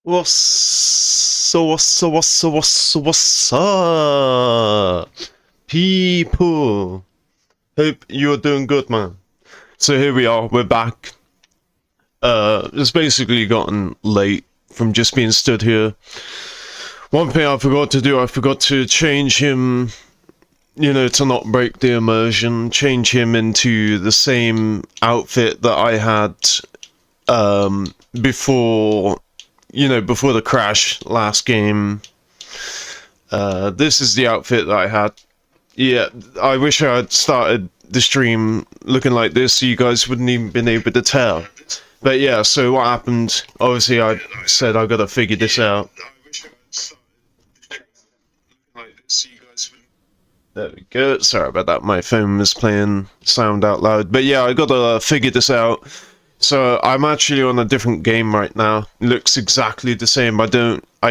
What's up, people? Hope you're doing good, man. So here we are, we're back. It's basically gotten late from just being stood here. One thing I forgot to do, I forgot to change him, to not break the immersion, change him into the same outfit that I had, before before the crash last game. This is the outfit that I had. Yeah, I wish I had started the stream looking like this so you guys wouldn't even been able to tell. But yeah, so what happened, obviously I said I gotta figure this out. There we go. Sorry about that, my phone was playing sound out loud. But yeah, I gotta figure this out. So I'm actually on a different game right now. It looks exactly the same. I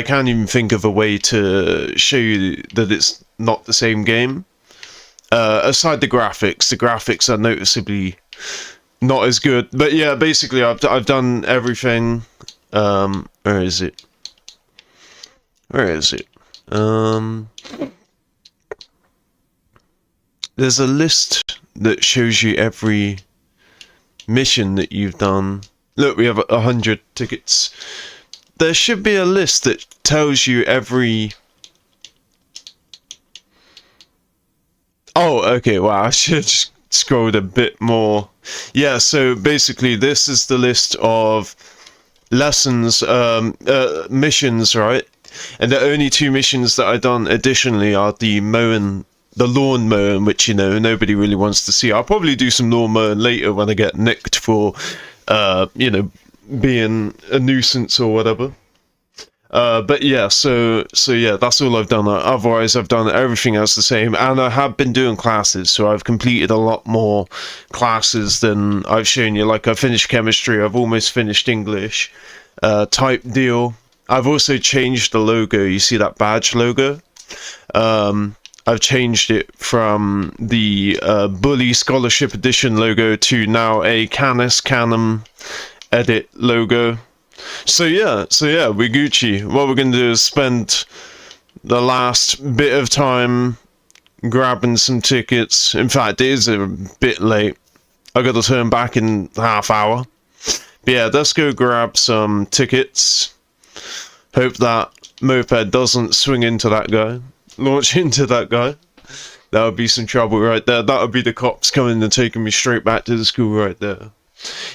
can't even think of a way to show you that it's not the same game. Aside the graphics are noticeably not as good. But yeah, basically I've done everything. Where is it? Where is it? There's a list that shows you every mission that you've done. Look, we have 100 tickets. There should be a list that tells you every... Oh, okay, wow, I should have scrolled a bit more. Yeah, so basically this is the list of lessons, missions, right? And the only two missions that I've done additionally are the lawn mowing, which, nobody really wants to see. I'll probably do some lawn mowing later when I get nicked for, being a nuisance or whatever. But yeah, so yeah, that's all I've done. Otherwise, I've done everything else the same, and I have been doing classes, so I've completed a lot more classes than I've shown you. Like, I finished chemistry, I've almost finished English, type deal. I've also changed the logo. You see that badge logo? I've changed it from the Bully Scholarship Edition logo to now a Canis Canem edit logo. So yeah, we're Gucci. What we're gonna do is spend the last bit of time grabbing some tickets. In fact, it is a bit late. I gotta turn back in half hour. But yeah, let's go grab some tickets. Hope that moped doesn't swing into that guy. Launch into that guy. That would be some trouble right there. That would be the cops coming and taking me straight back to the school right there.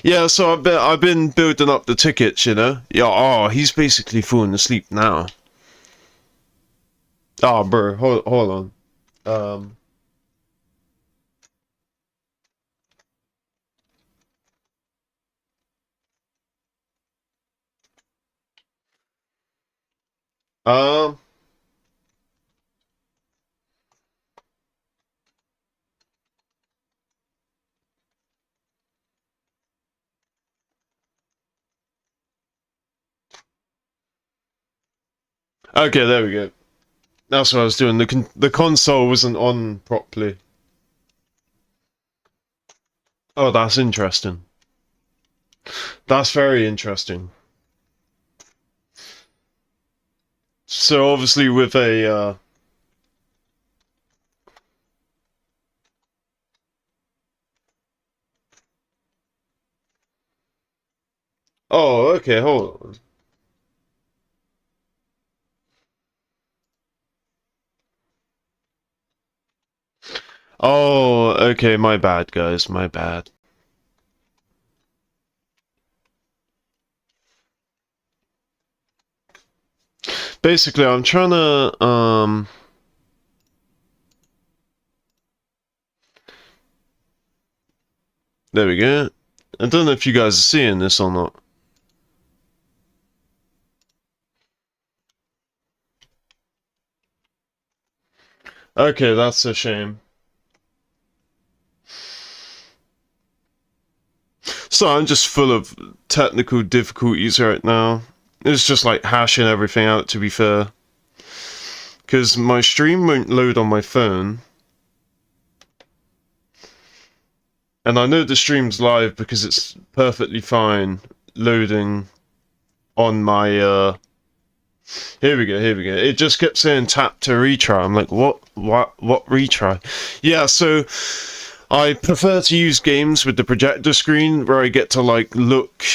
Yeah, so I've been building up the tickets, Yeah, oh, he's basically falling asleep now. Oh, bro, hold on. Um, okay, there we go. That's what I was doing. The console wasn't on properly. Oh, that's interesting. That's very interesting. So obviously with a Oh, okay, hold on. Oh, okay, my bad, guys, my bad. Basically, I'm trying to, there we go. I don't know if you guys are seeing this or not. Okay, that's a shame. So I'm just full of technical difficulties right now. It's just like hashing everything out, to be fair. Because my stream won't load on my phone. And I know the stream's live because it's perfectly fine loading on my here we go, here we go. It just kept saying tap to retry. I'm like, what retry? Yeah, so I prefer to use games with the projector screen where I get to like look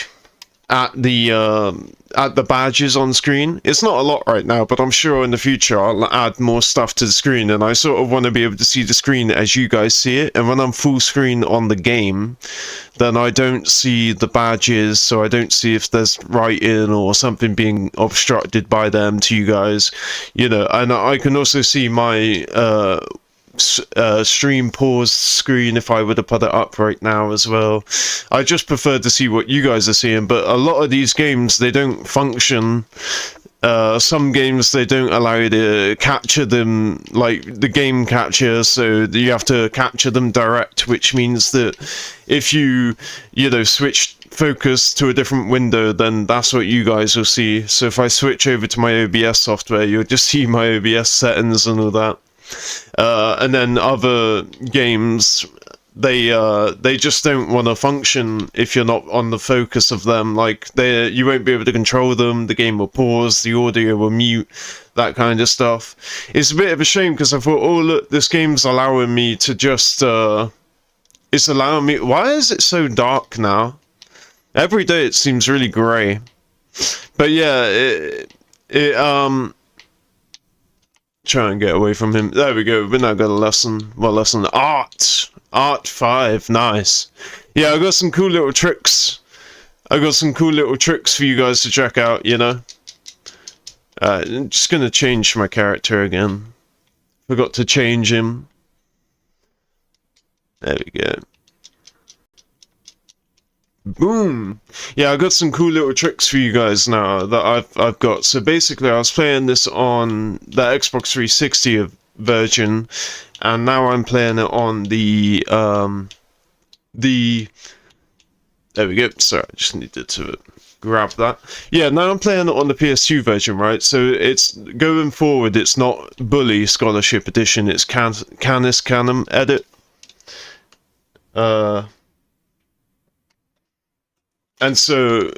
at the badges on screen. It's not a lot right now, but I'm sure in the future I'll add more stuff to the screen, and I sort of want to be able to see the screen as you guys see it. And when I'm full screen on the game, then I don't see the badges, so I don't see if there's writing or something being obstructed by them to you guys, you know. And I can also see my stream pause screen if I were to put it up right now as well. I just prefer to see what you guys are seeing, but a lot of these games, they don't function. Some games, they don't allow you to capture them, like the game capture, so you have to capture them direct, which means that if you know, switch focus to a different window, then that's what you guys will see. So if I switch over to my OBS software, you'll just see my OBS settings and all that. And then other games, they just don't want to function if you're not on the focus of them. Like, you won't be able to control them, the game will pause, the audio will mute, that kind of stuff. It's a bit of a shame, because I thought, oh look, this game's allowing me to just it's allowing me. Why is it so dark now? Every day it seems really grey. But yeah, try and get away from him. There we go. We now got a lesson. What lesson? Art 5. Nice. Yeah, I got some cool little tricks. I got some cool little tricks for you guys to check out, you know. I'm just gonna change my character again. Forgot to change him. There we go. Boom! Yeah, I got some cool little tricks for you guys now that I've got. So basically, I was playing this on the Xbox 360 version, and now I'm playing it on the there we go. Sorry, I just needed to grab that. Yeah, now I'm playing it on the PS2 version, right? So it's going forward. It's not Bully Scholarship Edition. It's Canis Canem edit. And so,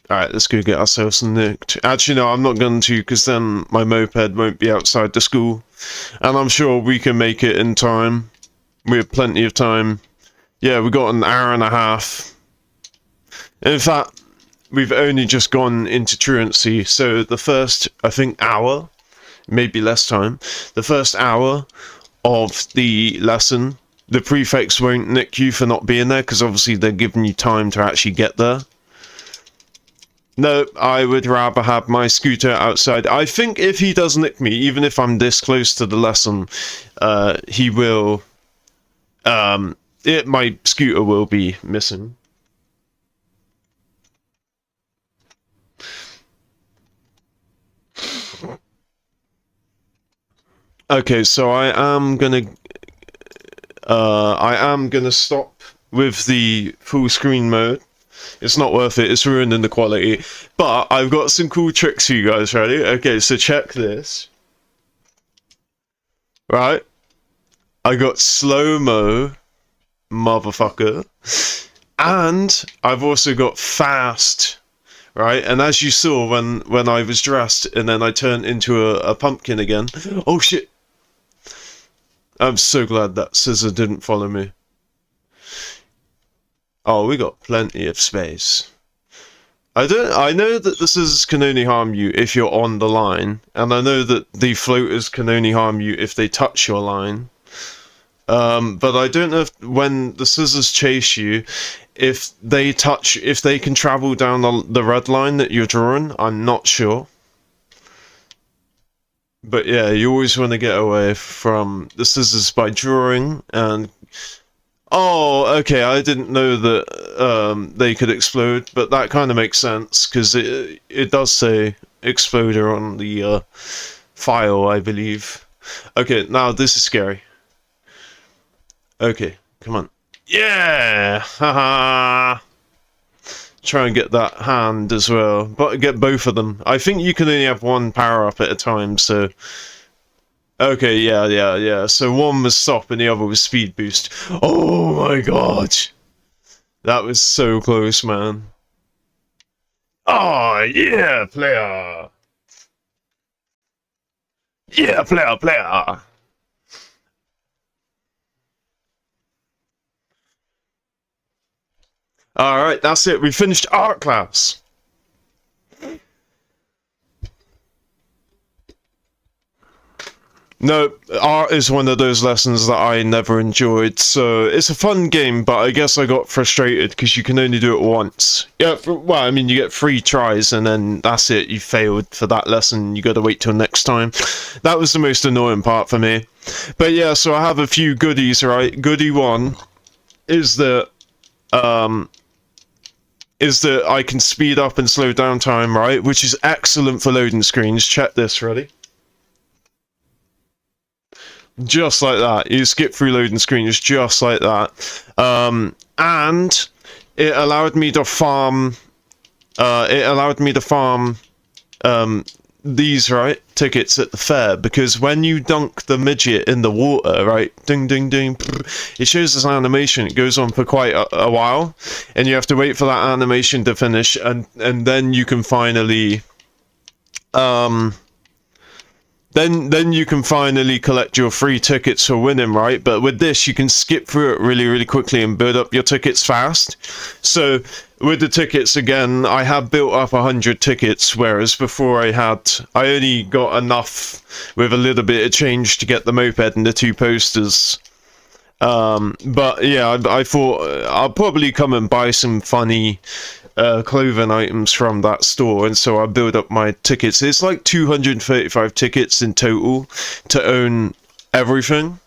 alright, let's go get ourselves nicked. Actually, no, I'm not going to, because then my moped won't be outside the school. And I'm sure we can make it in time. We have plenty of time. Yeah, we got an hour and a half. In fact, we've only just gone into truancy. So the first, I think, hour, maybe less time, the first hour of the lesson, the prefects won't nick you for not being there, because obviously they're giving you time to actually get there. No, I would rather have my scooter outside. I think if he does nick me, even if I'm this close to the lesson, he will... my scooter will be missing. Okay, so I am gonna stop with the full screen mode. It's not worth it, it's ruining the quality. But I've got some cool tricks for you guys, ready? Okay, so check this. Right? I got slow-mo, motherfucker. And I've also got fast, right? And as you saw when I was dressed and then I turned into a pumpkin again. Oh shit! I'm so glad that scissor didn't follow me. Oh, we got plenty of space. I know that the scissors can only harm you if you're on the line, and I know that the floaters can only harm you if they touch your line. But I don't know if when the scissors chase you, if they can travel down the red line that you're drawing. I'm not sure. But yeah, you always want to get away from the scissors by drawing and... Oh, okay, I didn't know that they could explode, but that kind of makes sense, because it does say exploder on the file, I believe. Okay, now this is scary. Okay, come on. Yeah! Haha! Try and get that hand as well, but get both of them. I think you can only have one power-up at a time, so... Okay, yeah. So one was stop and the other was speed boost. Oh my god! That was so close, man. Oh, yeah, player. Yeah, player. Alright, that's it. We finished art class. No, art is one of those lessons that I never enjoyed. So it's a fun game, but I guess I got frustrated because you can only do it once. Yeah, well, I mean, you get 3 tries and then that's it. You failed for that lesson. You got to wait till next time. That was the most annoying part for me. But yeah, so I have a few goodies, right? Goodie one is that I can speed up and slow down time, right? Which is excellent for loading screens. Check this, ready? Just like that. You skip through loading screens just like that. And it allowed me to farm these, right, tickets at the fair, because when you dunk the midget in the water, right, ding ding ding, it shows this animation. It goes on for quite a while, and you have to wait for that animation to finish, and then you can finally then you can finally collect your free tickets for winning, right? But with this, you can skip through it really, really quickly and build up your tickets fast. So with the tickets, again, I have built up 100 tickets, whereas before I only got enough with a little bit of change to get the moped and the 2 posters. But yeah, I thought I'll probably come and buy some funny clothing items from that store, and so I build up my tickets. It's like 235 tickets in total to own everything,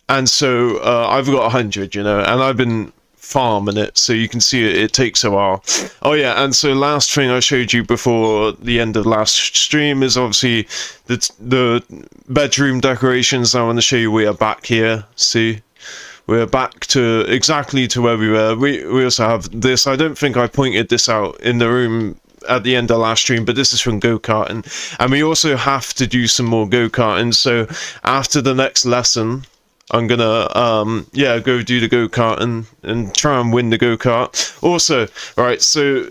and so I've got 100, and I've been farming it, so you can see it takes a while. Oh yeah, and so last thing I showed you before the end of last stream is obviously the bedroom decorations. I want to show you we are back here. See, we're back to exactly to where we were. We also have this. I don't think I pointed this out in the room at the end of last stream, but this is from go-karting, and we also have to do some more go-karting. So after the next lesson, I'm gonna go do the go-karting and try and win the go-kart. Also, right, so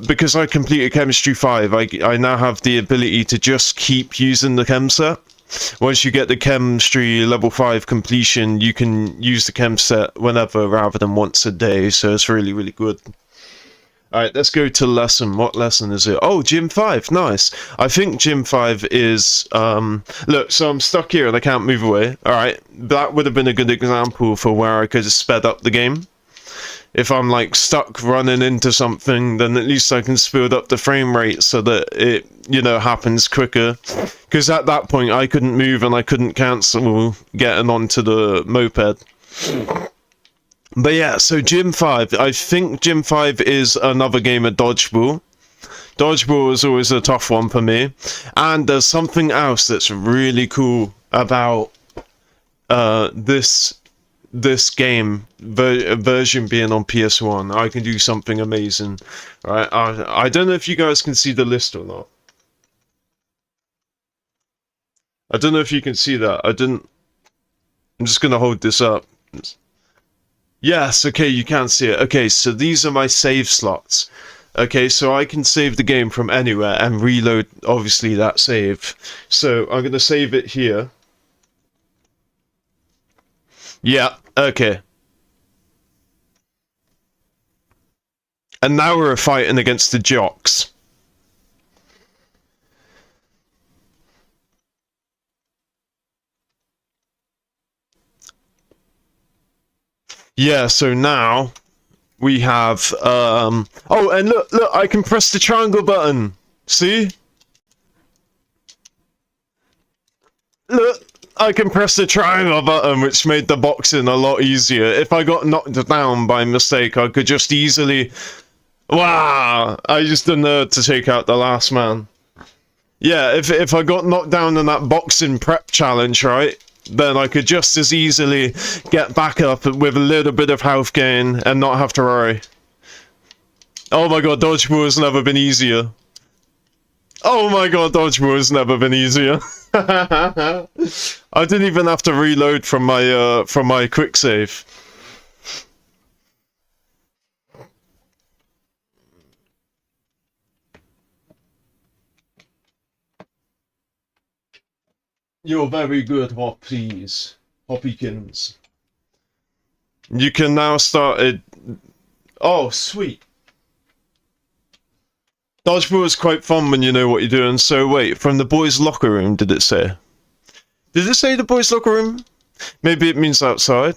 because I completed chemistry 5, I now have the ability to just keep using the chem set. Once you get the chemistry level 5 completion, you can use the chem set whenever rather than once a day, so it's really, really good. Alright, let's go to lesson. What lesson is it? Oh, Gym 5, nice. I think Gym 5 is, look, so I'm stuck here and I can't move away. Alright, that would have been a good example for where I could have sped up the game. If I'm like stuck running into something, then at least I can speed up the frame rate so that it, happens quicker. Because at that point I couldn't move and I couldn't cancel getting onto the moped. But yeah, so Gym 5. I think Gym 5 is another game of dodgeball. Dodgeball is always a tough one for me. And there's something else that's really cool about this game version being on PS1. I can do something amazing, right? I don't know if you guys can see the list or not. I don't know if you can see that. I'm just gonna hold this up. Yes, okay, you can see it. Okay, so these are my save slots. Okay, so I can save the game from anywhere and reload, obviously, that save. So I'm gonna save it here. Yeah, okay. And now we're fighting against the jocks. Yeah, so now we have oh, and look, I can press the triangle button. See? Look, I can press the triangle button, which made the boxing a lot easier. If I got knocked down by mistake, I could just easily... Wow! I used the nerd to take out the last man. Yeah, if I got knocked down in that boxing prep challenge, right? Then I could just as easily get back up with a little bit of health gain and not have to worry. Oh my god, dodgeball has never been easier. Oh my god, dodgeball has never been easier. I didn't even have to reload from my quick save. You're very good, Hoppies. Hoppykins. You can now start it. Oh, sweet. Dodgeball is quite fun when you know what you're doing. So wait, from the boys' locker room, did it say? Did it say the boys' locker room? Maybe it means outside.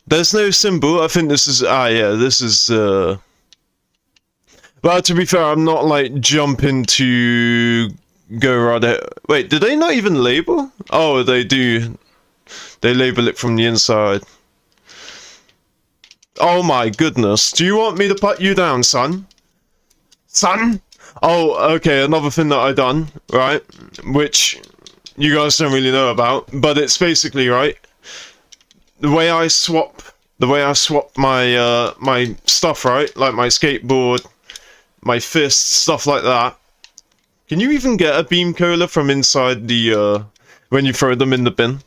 There's no symbol. I think this is... yeah, this is... Well, to be fair, I'm not, like, jumping to go right ahead. Wait, did they not even label? Oh, they do. They label it from the inside. Oh my goodness. Do you want me to put you down, son? Son? Oh, okay, another thing that I done, right? Which you guys don't really know about, but it's basically, right? The way I swap my my stuff, right? Like my skateboard, my fists, stuff like that. Can you even get a beam cola from inside the when you throw them in the bin?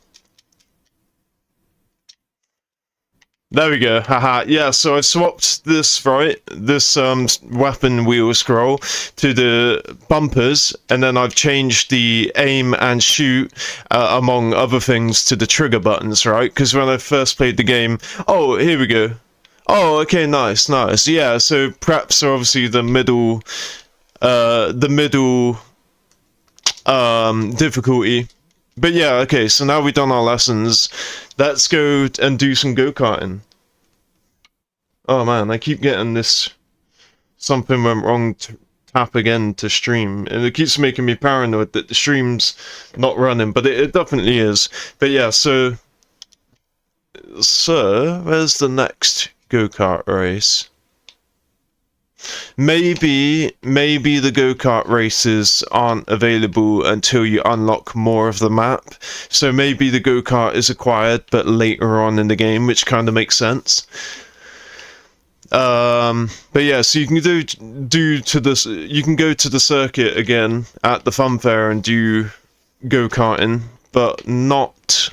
There we go, haha. Yeah, so I swapped this, right, this weapon wheel scroll to the bumpers, and then I've changed the aim and shoot, among other things, to the trigger buttons, right? Because when I first played the game... Oh, here we go. Oh, okay, nice, nice. Yeah, so preps are obviously the middle difficulty. But yeah, okay, so now we've done our lessons. Let's go and do some go-karting. Oh man, I keep getting this something went wrong tap again to stream, and it keeps making me paranoid that the stream's not running, but it definitely is. But yeah, so where's the next go-kart race? Maybe the go-kart races aren't available until you unlock more of the map. So maybe the go-kart is acquired, but later on in the game, which kind of makes sense. But yeah, so you can you can go to the circuit again at the fun fair and do go-karting, but not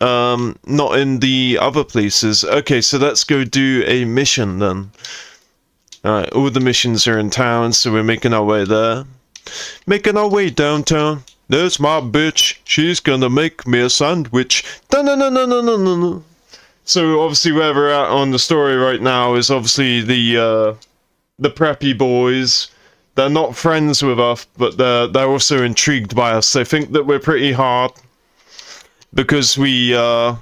in the other places. Okay, so let's go do a mission then. Alright, all the missions are in town, so we're making our way there. Making our way downtown. There's my bitch. She's gonna make me a sandwich. Da-na-na-na-na-na-na. So obviously where we're at on the story right now is obviously the preppy boys. They're not friends with us, but they're also intrigued by us. They think that we're pretty hard because because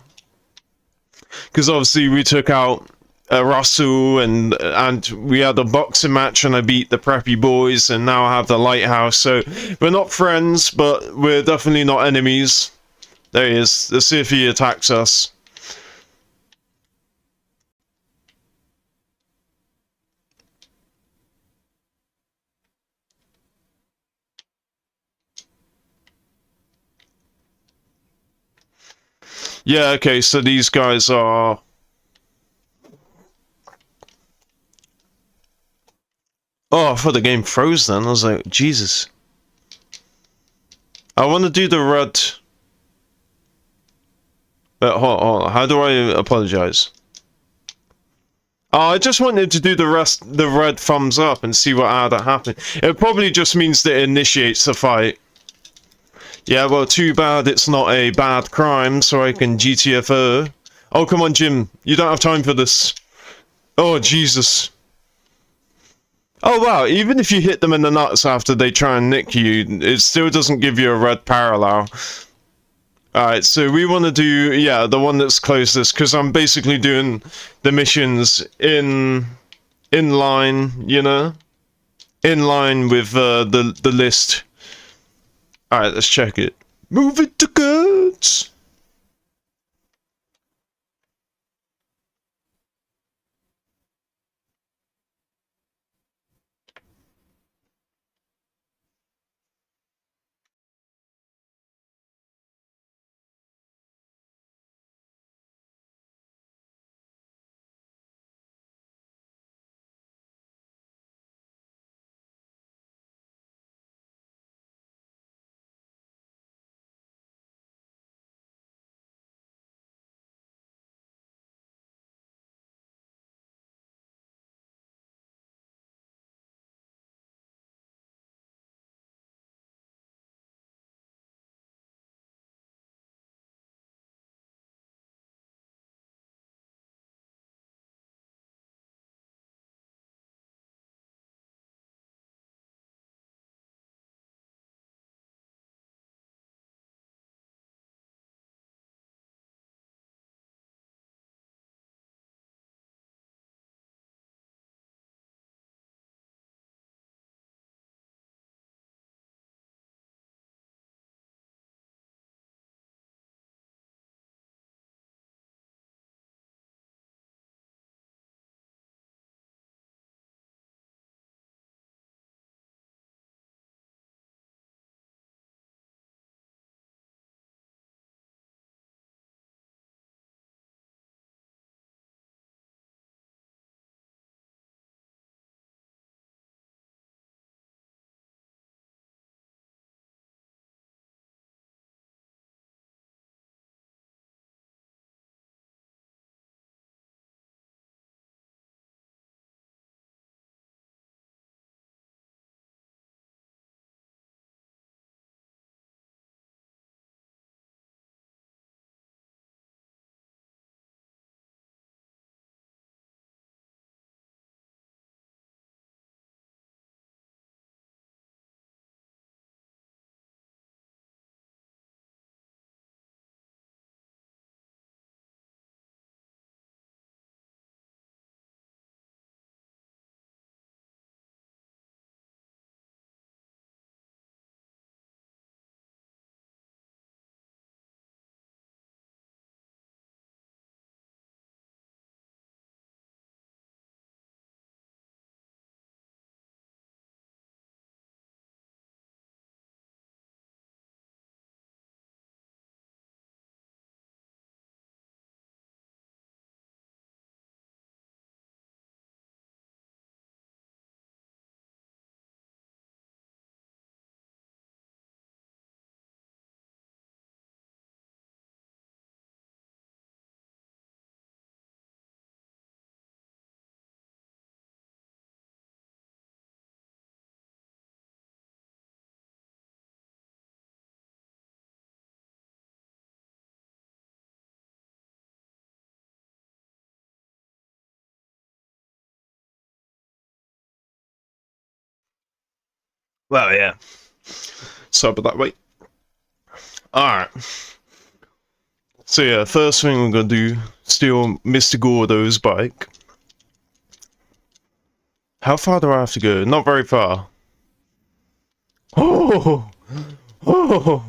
obviously we took out Russell, and we had a boxing match, and I beat the preppy boys, and now I have the lighthouse. So we're not friends, but we're definitely not enemies. There he is. Let's see if he attacks us. Yeah, okay, so these guys are... Oh, I thought the game froze then. I was like, Jesus. I want to do the red... hold on. How do I apologize? Oh, I just wanted to do the red thumbs up and see what had happened. It probably just means that it initiates the fight. Yeah, well, too bad it's not a bad crime, so I can GTFO. Oh, come on, Jim. You don't have time for this. Oh, Jesus. Oh, wow. Even if you hit them in the nuts after they try and nick you, it still doesn't give you a red parallel. Alright, so we want to do, yeah, the one that's closest, because I'm basically doing the missions in line, you know? In line with the list. Alright, let's check it. Move it to goods! Well, yeah. So, but that way. Alright. So, yeah, first thing we're gonna do, steal Mr. Gordo's bike. How far do I have to go? Not very far. Oh! Oh!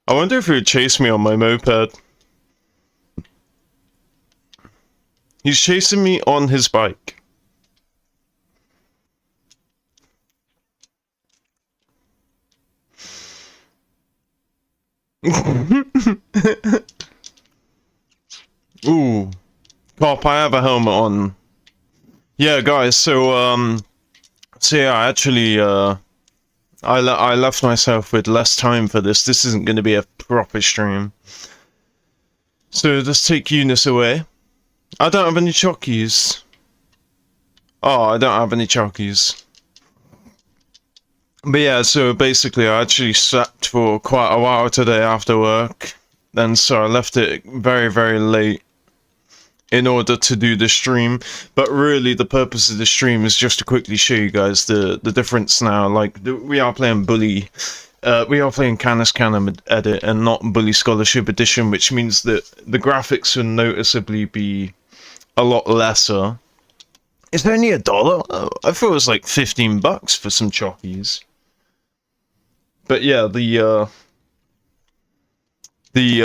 I wonder if he would chase me on my moped. He's chasing me on his bike. Ooh. Cop, I have a helmet on. Yeah, guys, so yeah, actually, I left myself with less time for this. This isn't going to be a proper stream. So let's take Eunice away. I don't have any chockies. Oh, I don't have any chockies. But yeah, so basically I actually slept for quite a while today after work. Then so I left it very, very late in order to do the stream. But really the purpose of the stream is just to quickly show you guys the difference now. Like, we are playing Bully. We are playing Canis Canem edit and not Bully Scholarship Edition, which means that the graphics will noticeably be a lot lesser. Is there only $1? Oh, I thought it was like $15 for some chockies. But yeah,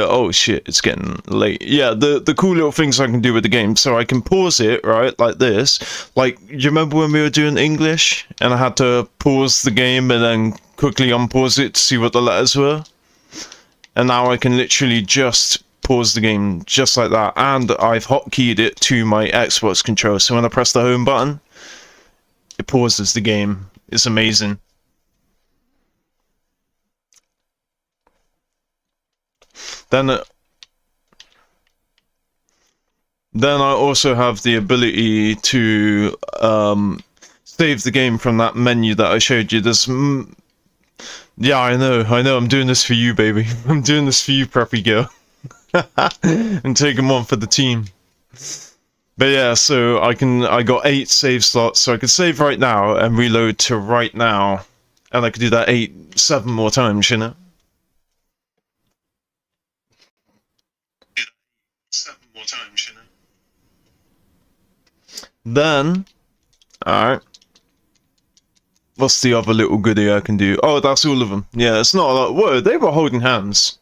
oh shit, it's getting late. Yeah, the cool little things I can do with the game. So I can pause it, right, like this. Like, do you remember when we were doing English? And I had to pause the game and then quickly unpause it to see what the letters were? And now I can literally just pause the game just like that. And I've hotkeyed it to my Xbox controller. So when I press the home button, it pauses the game. It's amazing. Then I also have the ability to save the game from that menu that I showed you. There's yeah, I know, I'm doing this for you, baby. I'm doing this for you, preppy girl. I'm taking one for the team. But yeah, so I got 8 save slots, so I could save right now and reload to right now. And I could do that 7 more times, you know? 7 more times, you know? Then, alright. What's the other little goodie I can do? Oh, that's all of them. Yeah, it's not a lot. Whoa, they were holding hands.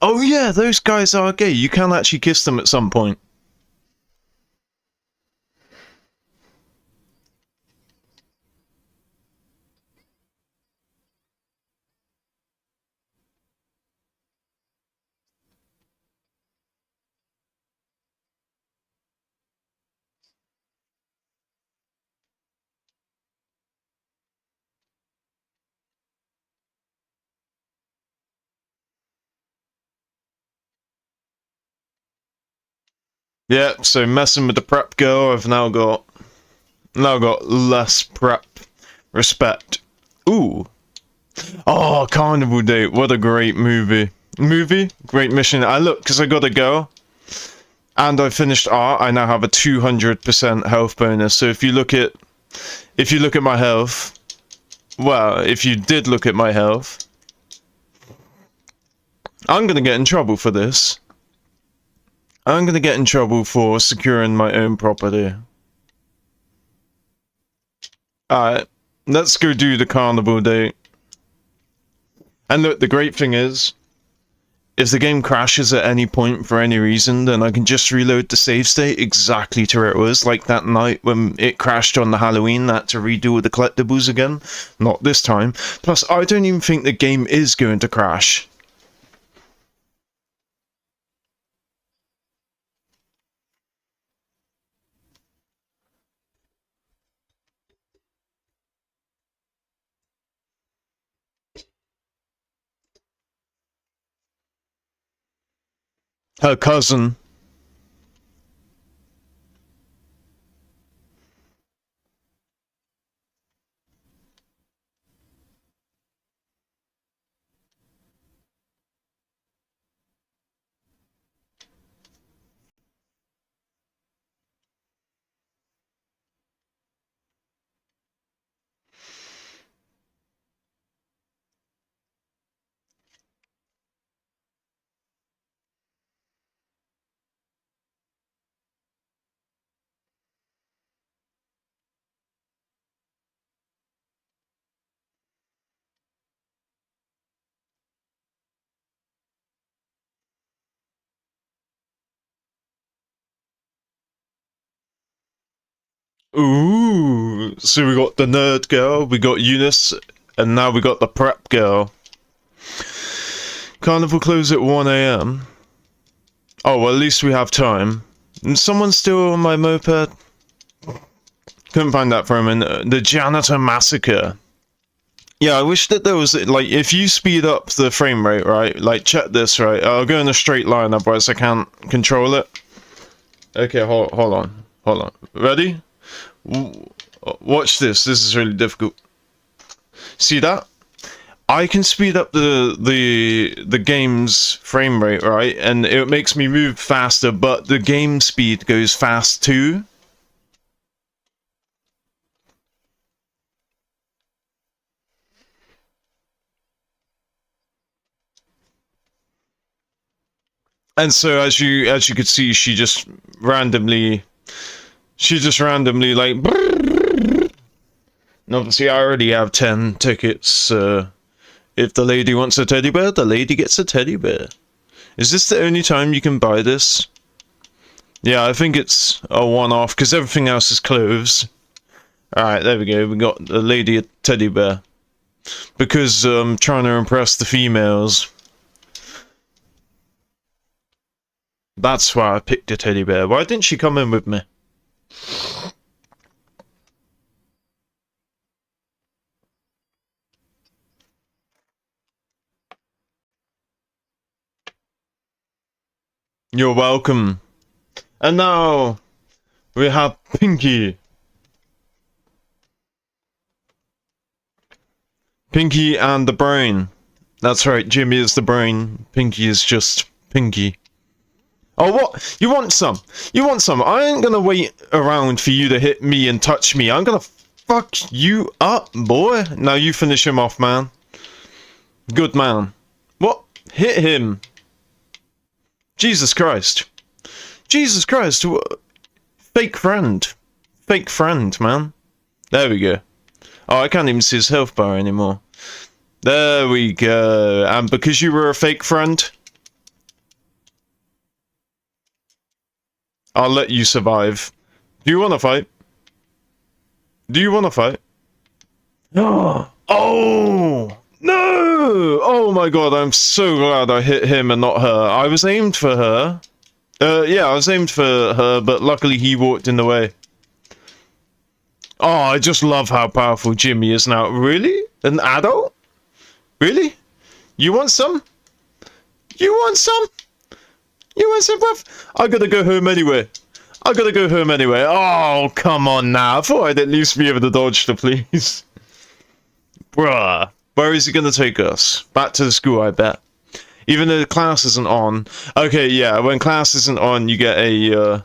Oh yeah, those guys are gay. You can actually kiss them at some point. Yeah, so messing with the prep girl, I've now got less prep respect. Ooh. Oh, Carnival Date. What a great movie. Great mission. I look, because I got a girl. And I finished art. I now have a 200% health bonus. So if you look at my health, well, if you did look at my health, I'm gonna get in trouble for this. I'm gonna get in trouble for securing my own property. Alright, let's go do the Carnival Date. And look, the great thing is, if the game crashes at any point for any reason, then I can just reload the save state exactly to where it was, like that night when it crashed on the Halloween, that to redo all the collectibles again. Not this time. Plus, I don't even think the game is going to crash. Her cousin. Ooh, so we got the nerd girl, we got Eunice, and now we got the prep girl. Carnival close at 1 AM. Oh, well, at least we have time. And someone's still on my moped? Couldn't find that for a minute. The Janitor Massacre. Yeah, I wish that there was, like, if you speed up the frame rate, right? Like, check this, right? I'll go in a straight line, otherwise I can't control it. Okay, hold on. Ready? Watch this. This is really difficult. See that? I can speed up the game's frame rate, right? And it makes me move faster, but the game speed goes fast too. And so as you could see, she just randomly like. And obviously, I already have 10 tickets. If the lady wants a teddy bear, the lady gets a teddy bear. Is this the only time you can buy this? Yeah, I think it's a one-off because everything else is closed. Alright, there we go. We got the lady a teddy bear. Because I'm trying to impress the females. That's why I picked a teddy bear. Why didn't she come in with me? You're welcome. And now we have Pinky. Pinky and the brain. That's right, Jimmy is the brain. Pinky is just Pinky. Oh, what? You want some? You want some? I ain't gonna wait around for you to hit me and touch me. I'm gonna fuck you up, boy. Now you finish him off, man. Good man. What? Hit him. Jesus Christ. Jesus Christ. Fake friend. Fake friend, man. There we go. Oh, I can't even see his health bar anymore. There we go. And because you were a fake friend, I'll let you survive. Do you want to fight? Do you want to fight? Oh! No! Oh my god, I'm so glad I hit him and not her. I was aimed for her. Yeah, I was aimed for her, but luckily he walked in the way. Oh, I just love how powerful Jimmy is now. Really? An adult? Really? You want some? You want some? You want some, bruv? I gotta go home anyway. I gotta go home anyway. Oh, come on now. I thought I'd at least be able to dodge the police. Bruh. Where is he gonna take us? Back to the school, I bet. Even though the class isn't on. Okay, yeah, when class isn't on, you get a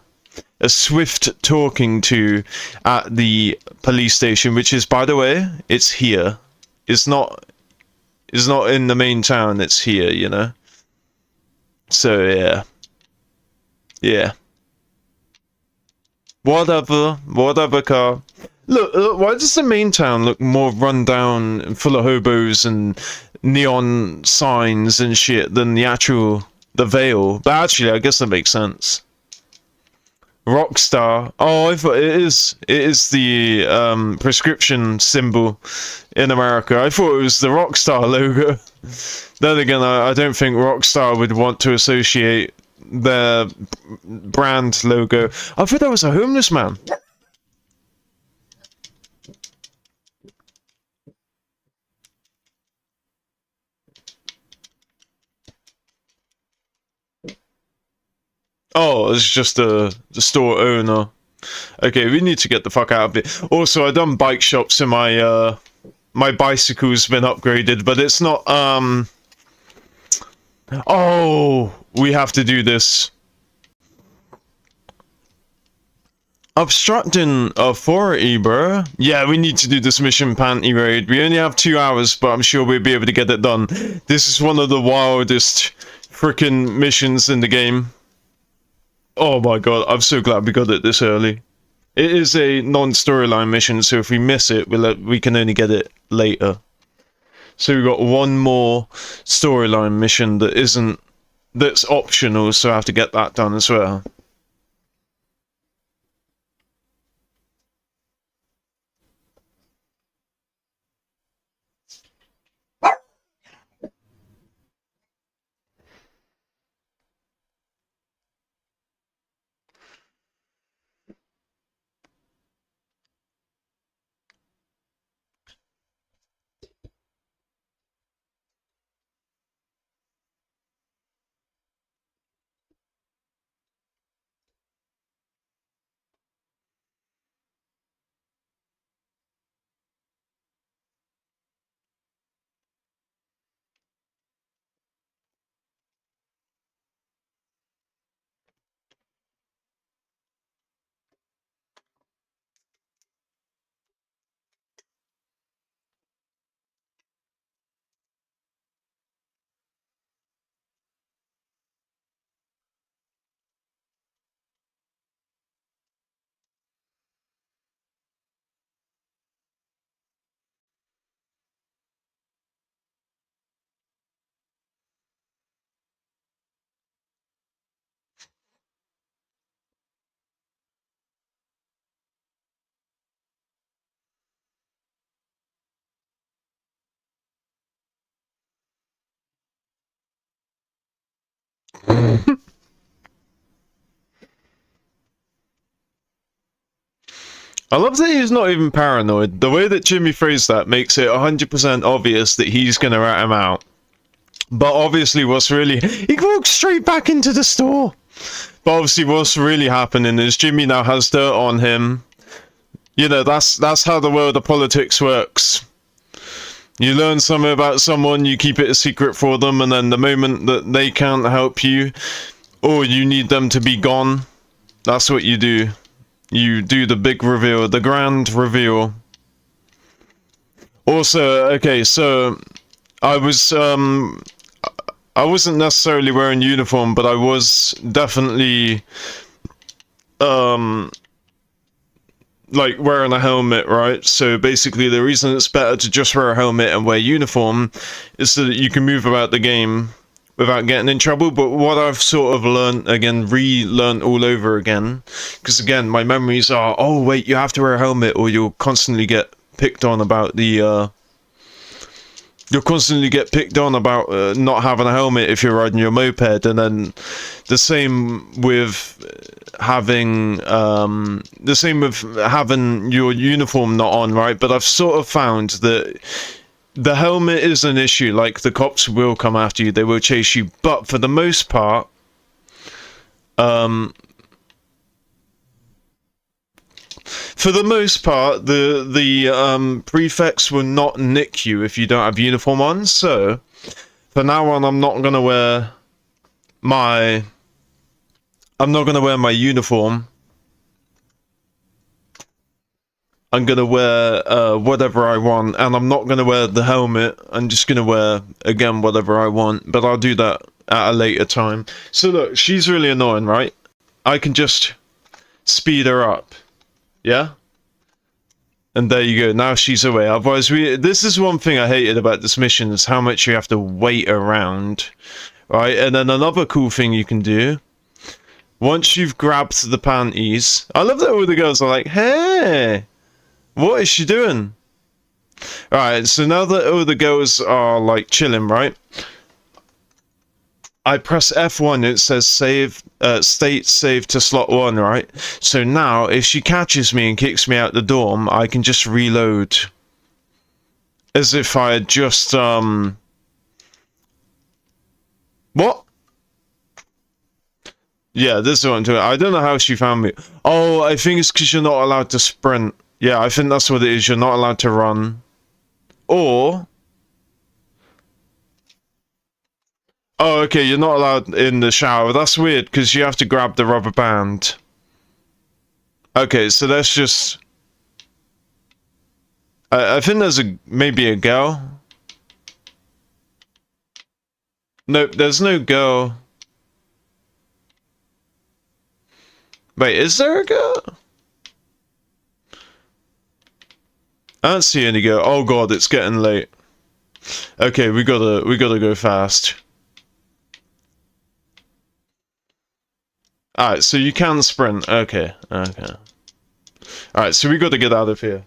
swift talking to at the police station, which is, by the way, it's here. It's not in the main town, it's here, you know? So, yeah. Yeah. Whatever, car. Look, why does the main town look more run down and full of hobos and neon signs and shit than the Vale? But actually, I guess that makes sense. Rockstar. Oh, I thought it is the prescription symbol in America. I thought it was the Rockstar logo. Then again, I don't think Rockstar would want to associate their brand logo. I thought that was a homeless man. Oh, it's just the store owner. Okay, we need to get the fuck out of it. Also, I done bike shops and my my bicycle's been upgraded, but it's not oh, we have to do this. Obstructing authority, bro. Yeah, we need to do this mission panty raid. We only have 2 hours, but I'm sure we'll be able to get it done. This is one of the wildest freaking missions in the game. Oh my god, I'm so glad we got it this early. It is a non-storyline mission, so if we miss it, we can only get it later. So we've got one more storyline mission that's optional, so I have to get that done as well. I love that he's not even paranoid. The way that Jimmy phrased that makes it 100% obvious that he's gonna rat him out. But obviously he walks straight back into the store. But obviously what's really happening is Jimmy now has dirt on him. You know, that's how the world of politics works. You learn something about someone, you keep it a secret for them, and then the moment that they can't help you, or you need them to be gone, that's what you do. You do the big reveal, the grand reveal. Also, okay, so I wasn't necessarily wearing uniform, but I was definitely like wearing a helmet, right? So basically the reason it's better to just wear a helmet and wear uniform is so that you can move about the game without getting in trouble. But what I've sort of learned again, relearned all over again, because again my memories are, oh wait, you have to wear a helmet or you'll constantly get picked on about not having a helmet if you're riding your moped. And then the same with having your uniform not on, right? But I've sort of found that the helmet is an issue. Like, the cops will come after you, they will chase you, but for the most part, the prefects will not nick you if you don't have uniform on. So for now on, I'm not gonna wear my uniform. I'm gonna wear whatever I want, and I'm not gonna wear the helmet. I'm just gonna wear, again, whatever I want, but I'll do that at a later time. So look, she's really annoying, right? I can just speed her up, yeah? And there you go, now she's away. Otherwise, this is one thing I hated about this mission, is how much you have to wait around, right? And then another cool thing you can do, once you've grabbed the panties, I love that all the girls are like, hey! What is she doing? Alright, so now that all the girls are like chilling, right? I press F1, it says save, state save to slot 1, right? So now, if she catches me and kicks me out the dorm, I can just reload. As if I had just, What? Yeah, this is what I'm doing. I don't know how she found me. Oh, I think it's because you're not allowed to sprint. Yeah, I think that's what it is. You're not allowed to run. Or... Oh, okay, you're not allowed in the shower. That's weird, because you have to grab the rubber band. Okay, so let's just... I think there's maybe a girl. Nope, there's no girl. Wait, is there a girl? I don't see any girl. Oh god, it's getting late. Okay, we gotta go fast. Alright, so you can sprint. Okay, okay. Alright, so we gotta get out of here.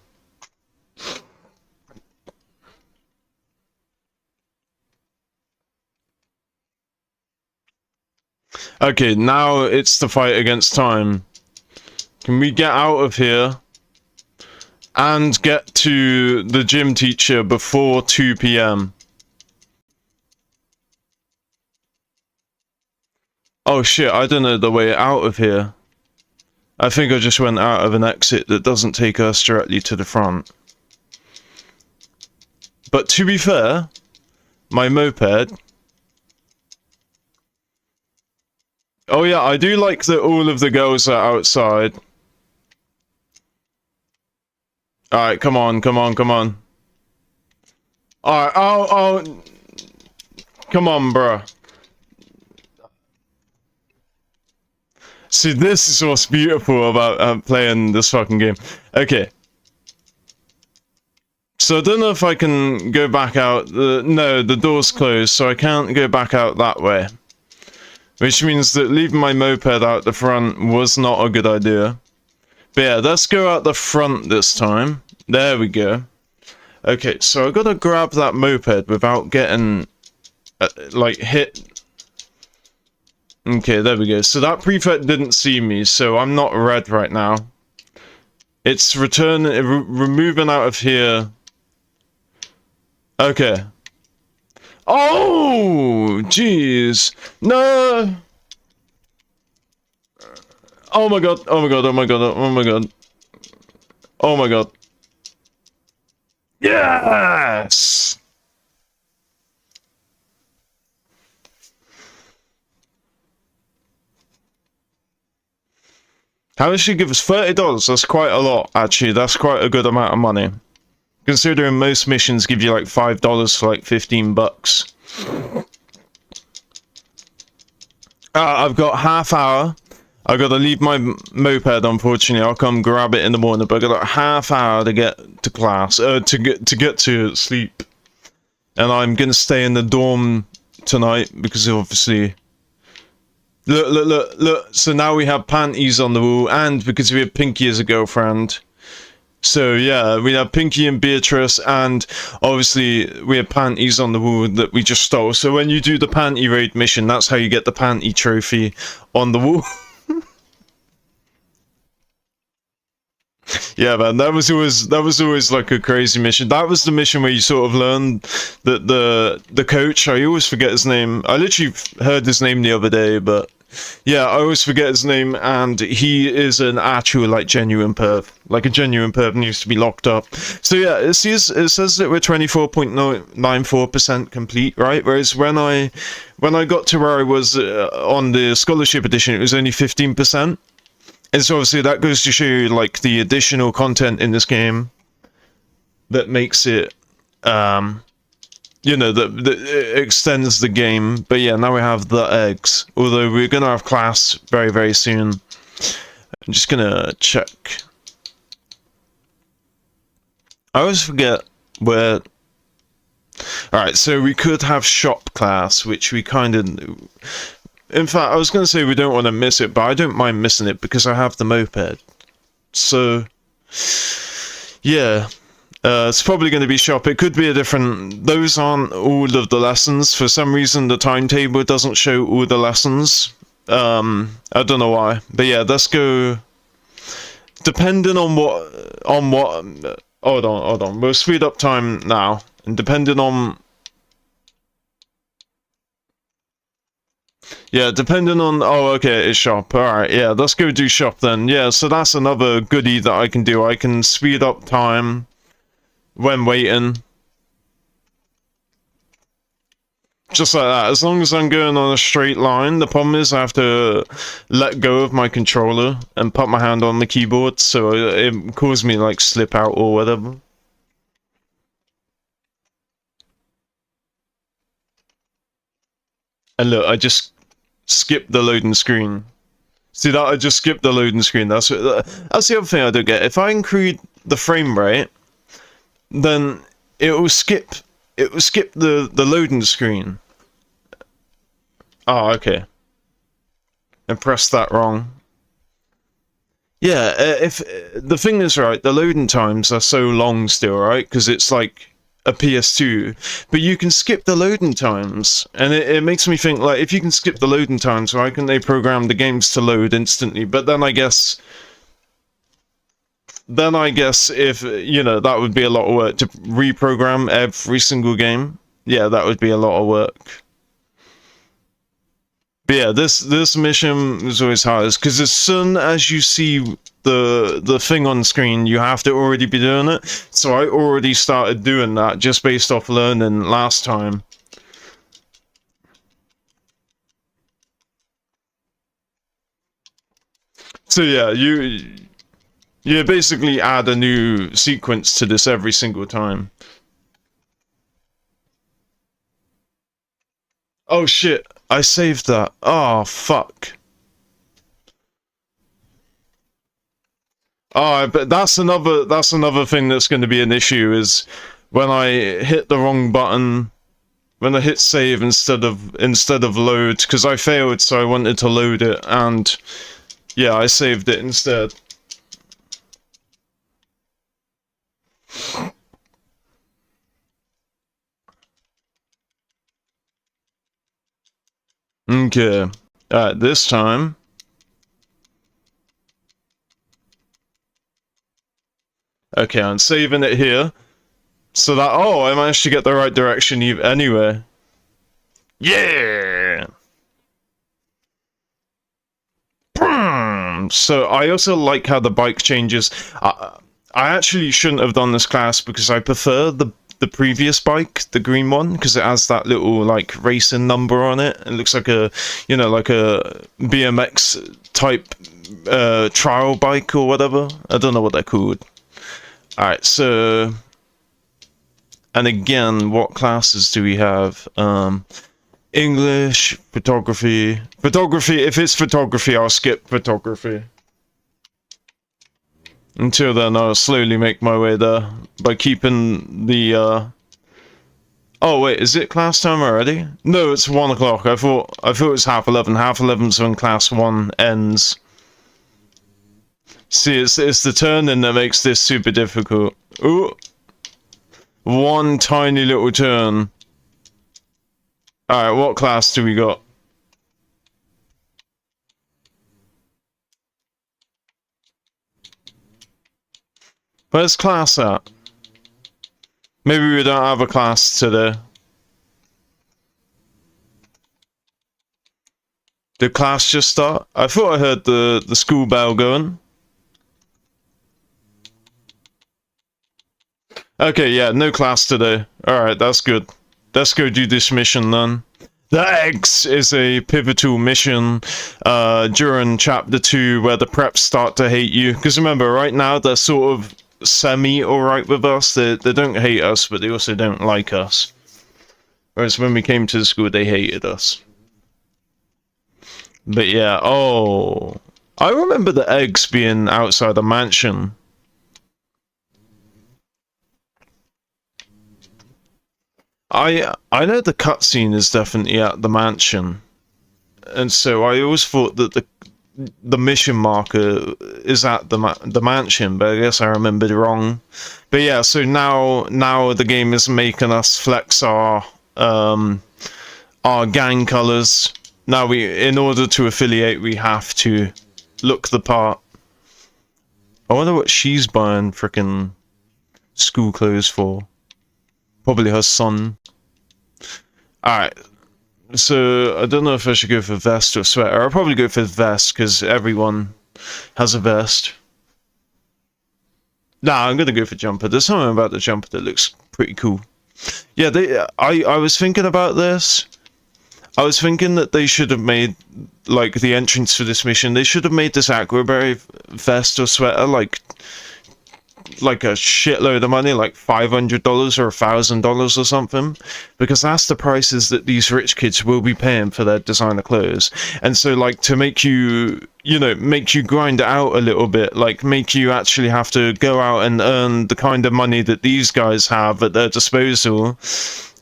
Okay, now it's the fight against time. Can we get out of here and get to the gym teacher before 2 PM? Oh shit, I don't know the way out of here. I think I just went out of an exit that doesn't take us directly to the front. But to be fair, my moped... Oh yeah, I do like that all of the girls are outside. Alright, come on, come on, come on. Alright, oh... Come on, bruh. See, this is what's beautiful about playing this fucking game. Okay. So I don't know if I can go back out. No, the door's closed, so I can't go back out that way. Which means that leaving my moped out the front was not a good idea. But yeah, let's go out the front this time. There we go. Okay, so I gotta grab that moped without getting, like, hit. Okay, there we go. So that prefect didn't see me, so I'm not red right now. It's removing out of here. Okay. Oh, jeez. No. Oh my god. Oh my god. Oh my god. Oh my god. Oh my god. Yes. How much she give us? $30. That's quite a lot, actually. That's quite a good amount of money. Considering most missions give you like $5 for like 15 bucks. I've got half hour. I've got to leave my moped, unfortunately. I'll come grab it in the morning, but I've got a half hour to get to class, to get to sleep. And I'm gonna stay in the dorm tonight because obviously. Look. So now we have panties on the wall, and because we have Pinky as a girlfriend. So yeah, we have Pinky and Beatrice, and obviously we have panties on the wall that we just stole. So when you do the panty raid mission, that's how you get the panty trophy on the wall. Yeah, man, that was always like a crazy mission. That was the mission where you sort of learn that the coach, I always forget his name. I literally heard his name the other day, but yeah, I always forget his name, and he is an actual, like, genuine perv. Like, a genuine perv needs to be locked up. So yeah, it says that we're 24.94% complete, right? Whereas when I got to where I was on the scholarship edition, it was only 15%. And so obviously that goes to show you, like, the additional content in this game that makes it, you know, that extends the game. But yeah, now we have the eggs. Although we're gonna have class very, very soon. I'm just gonna check. I always forget where... Alright, so we could have shop class, which we kind of... In fact, I was going to say we don't want to miss it, but I don't mind missing it because I have the moped. So, yeah. It's probably going to be shop. It could be a different... Those aren't all of the lessons. For some reason, the timetable doesn't show all the lessons. I don't know why. But yeah, let's go... Depending on what... Hold on. We'll speed up time now. And depending on... Yeah, depending on... Oh, okay, it's shop. Alright, yeah, let's go do shop then. Yeah, so that's another goodie that I can do. I can speed up time when waiting. Just like that. As long as I'm going on a straight line. The problem is I have to let go of my controller and put my hand on the keyboard, so it caused me, like, slip out or whatever. And look, I just skipped the loading screen. See that? I just skipped the loading screen. That's the other thing I don't get. If I include the frame rate, then it will skip the loading screen. Oh, okay. I pressed that wrong. Yeah, if the thing is, right, the loading times are so long still, right? Because it's like a PS2, but you can skip the loading times, and it makes me think, like, if you can skip the loading times, why can't they program the games to load instantly? But then I guess if, you know, that would be a lot of work to reprogram every single game. Yeah, that would be a lot of work. But yeah, this mission is always hardest, because as soon as you see the thing on screen, you have to already be doing it. So I already started doing that just based off learning last time. So yeah, you basically add a new sequence to this every single time. Oh shit, I saved that. Oh fuck. Oh, but that's another thing that's going to be an issue is when I hit the wrong button, when I hit save instead of load, because I failed, so I wanted to load it, and yeah, I saved it instead. Okay. Alright, this time. Okay, I'm saving it here. So that, oh, I managed to get the right direction anyway. Yeah! So I also like how the bike changes. I actually shouldn't have done this class because I prefer the previous bike, the green one, because it has that little like racing number on it. It looks like a, you know, like a BMX type trial bike or whatever. I don't know what they're called. Alright, so, and again, what classes do we have? English, photography. Photography, if it's photography, I'll skip photography. Until then, I'll slowly make my way there by keeping the, Oh wait, is it class time already? No, it's 1 o'clock. I thought it was 11:30. 11:30's when class 1 ends. See, it's the turning that makes this super difficult. Ooh. One tiny little turn. Alright, what class do we got? Where's class at? Maybe we don't have a class today. Did class just start? I thought I heard the school bell going. Okay, yeah, no class today. Alright, that's good. Let's go do this mission then. The eggs is a pivotal mission during chapter 2 where the preps start to hate you. Because remember, right now they're sort of semi-alright with us. They don't hate us, but they also don't like us. Whereas when we came to the school, they hated us. But yeah, oh. I remember the eggs being outside the mansion. I know the cutscene is definitely at the mansion, and so I always thought that the mission marker is at the mansion, but I guess I remembered wrong. But yeah, so now the game is making us flex our gang colors. Now in order to affiliate, we have to look the part. I wonder what she's buying frickin' school clothes for. Probably her son. Alright, so I don't know if I should go for vest or sweater. I'll probably go for vest, because everyone has a vest. Nah, I'm gonna go for jumper. There's something about the jumper that looks pretty cool. Yeah, I was thinking about this. I was thinking that they should have made, like, the entrance for this mission, they should have made this Aquaberry vest or sweater, like a shitload of money, like $500 or $1,000 or something, because that's the prices that these rich kids will be paying for their designer clothes. And so, like, to make you, you know, make you grind it out a little bit, like make you actually have to go out and earn the kind of money that these guys have at their disposal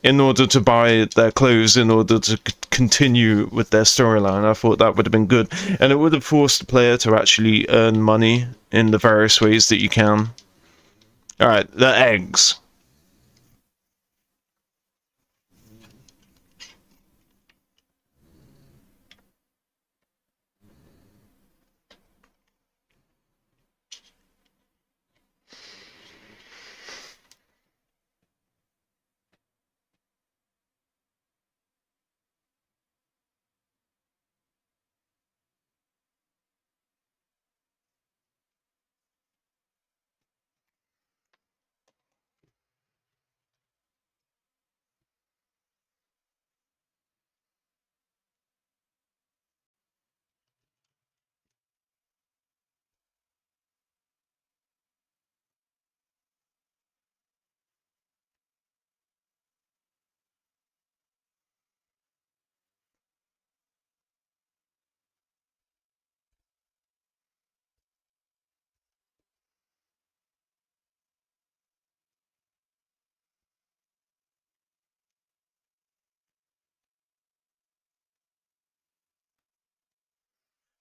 in order to buy their clothes, in order to continue with their storyline. I thought that would have been good, and it would have forced the player to actually earn money in the various ways that you can. Alright, the eggs.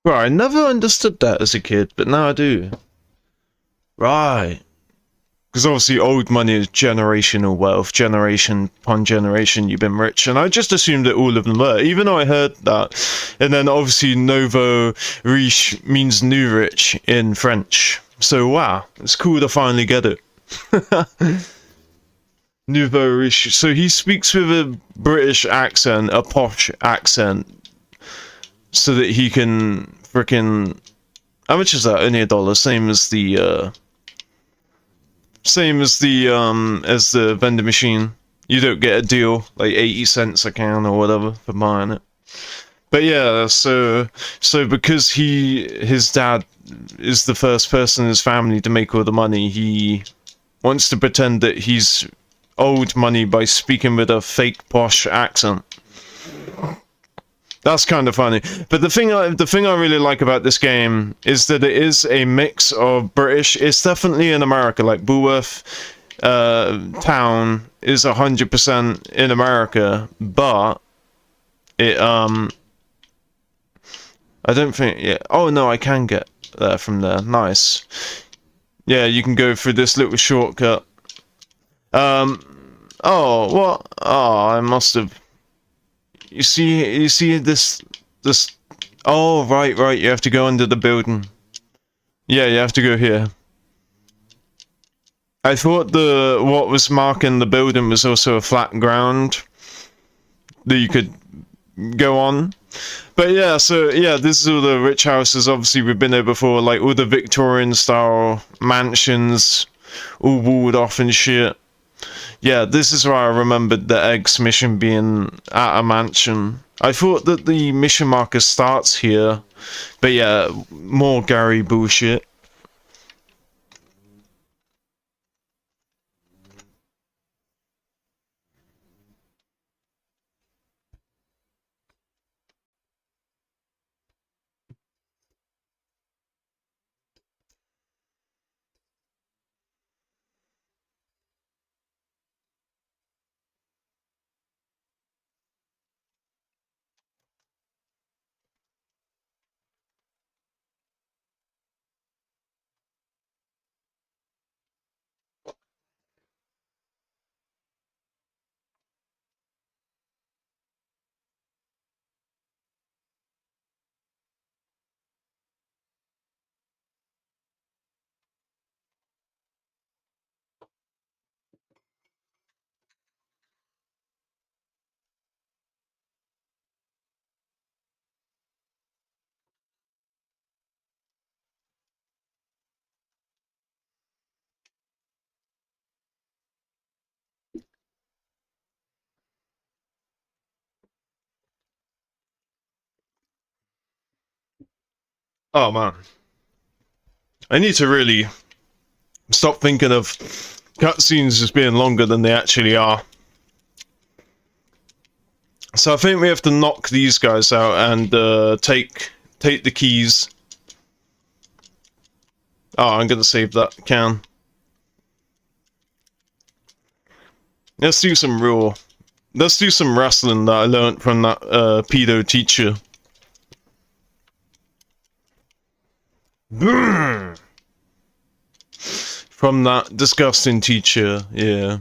Right, I never understood that as a kid, but now I do. Right. Because obviously old money is generational wealth, generation upon generation you've been rich, and I just assumed that all of them were, even though I heard that. And then obviously nouveau riche means new rich in French. So wow, it's cool to finally get it. Nouveau riche. So he speaks with a British accent, a posh accent, so that he can frickin'... How much is that? Only $1, same as the vending machine. You don't get a deal, like 80 cents a can or whatever for buying it. But yeah, so because his dad is the first person in his family to make all the money, he wants to pretend that he's owed money by speaking with a fake posh accent. That's kind of funny. But the thing I really like about this game is that it is a mix of British. It's definitely in America. Like Bullworth town is 100% in America, but it I don't think. Yeah. Oh no, I can get there from there. Nice. Yeah, you can go through this little shortcut. Oh what? Oh, I must have. You see this. Oh, right, you have to go under the building. Yeah, you have to go here. I thought what was marking the building was also a flat ground that you could go on. But yeah, so yeah, this is all the rich houses. Obviously, we've been there before, like all the Victorian style mansions, all walled off and shit. Yeah, this is where I remembered the Eggs mission being at a mansion. I thought that the mission marker starts here, but yeah, more Gary bullshit. Oh man, I need to really stop thinking of cutscenes as being longer than they actually are. So I think we have to knock these guys out and take the keys. Oh, I'm gonna save that can. Let's do some wrestling that I learned from that pedo teacher. From that disgusting teacher, yeah.